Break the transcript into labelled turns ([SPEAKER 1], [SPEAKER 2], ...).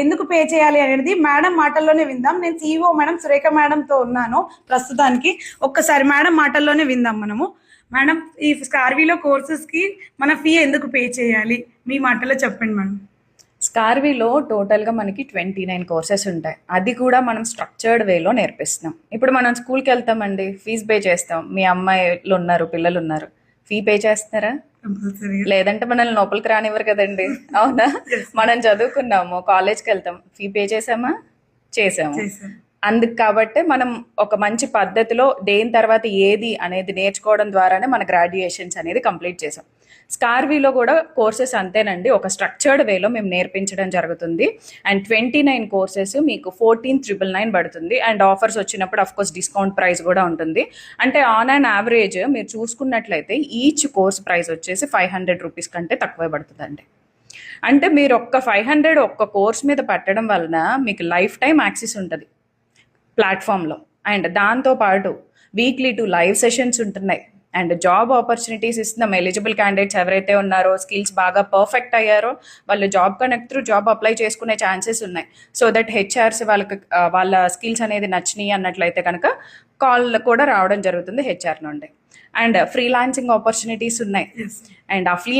[SPEAKER 1] ఎందుకు పే చేయాలి అనేది మేడం మాటల్లోనే విందాం. నేను CEO మేడం సురేఖ మేడంతో ఉన్నాను ప్రస్తుతానికి. ఒక్కసారి మేడం మాటల్లోనే విందాం మనము. మేడం, ఈ స్కార్వీలో కోర్సెస్కి మన ఫీ ఎందుకు పే చేయాలి, మీ మాటలో చెప్పండి మేడం.
[SPEAKER 2] స్కార్వీలో టోటల్గా మనకి 29 కోర్సెస్ ఉంటాయి. అది కూడా మనం స్ట్రక్చర్డ్ వేలో నేర్పిస్తున్నాం. ఇప్పుడు మనం స్కూల్కి వెళ్తామండి, ఫీజు పే చేస్తాం. మీ అమ్మాయిలు ఉన్నారు, పిల్లలు ఉన్నారు, ఫీ పే చేస్తున్నారా? లేదంటే మనల్ని లోపలికి రానివ్వరు కదండి, అవునా? మనం చదువుకున్నాము, కాలేజ్కి వెళ్తాం, ఫీ పే చేసామా? చేసాము. అందుకు కాబట్టి మనం ఒక మంచి పద్ధతిలో దేని తర్వాత ఏది అనేది నేర్చుకోవడం ద్వారానే మన గ్రాడ్యుయేషన్స్ అనేది కంప్లీట్ చేసాం. స్కార్వీలో కూడా కోర్సెస్ అంతేనండి, ఒక స్ట్రక్చర్డ్ వేలో మేము నేర్పించడం జరుగుతుంది. అండ్ 29 కోర్సెస్ మీకు 14,999 పడుతుంది. అండ్ ఆఫర్స్ వచ్చినప్పుడు అఫ్కోర్స్ డిస్కౌంట్ ప్రైస్ కూడా ఉంటుంది. అంటే ఆన్ అండ్ యావరేజ్ మీరు చూసుకున్నట్లయితే ఈచ్ కోర్స్ ప్రైస్ వచ్చేసి 500 రూపీస్ కంటే తక్కువే పడుతుందండి. అంటే మీరు ఒక్క 500 ఒక్క కోర్స్ మీద పెట్టడం వలన మీకు లైఫ్ టైం యాక్సెస్ ఉంటుంది ప్లాట్ఫామ్లో. అండ్ దాంతోపాటు వీక్లీ 2 లైవ్ సెషన్స్ ఉంటున్నాయి. అండ్ జాబ్ ఆపర్చునిటీస్ ఇస్తున్నాం. ఎలిజిబుల్ క్యాండిడేట్స్ ఎవరైతే ఉన్నారో, స్కిల్స్ బాగా పర్ఫెక్ట్ అయ్యారో వాళ్ళు job connect through job apply చేసుకునే ఛాన్సెస్ ఉన్నాయి. సో దట్ హెచ్ఆర్స్ వాళ్ళకి వాళ్ళ స్కిల్స్ అనేది నచ్చినాయి అన్నట్లయితే కనుక కాల్ కూడా రావడం జరుగుతుంది హెచ్ఆర్ నుండి. అండ్ ఫ్రీలాన్సింగ్ ఆపర్చునిటీస్ ఉన్నాయి. అండ్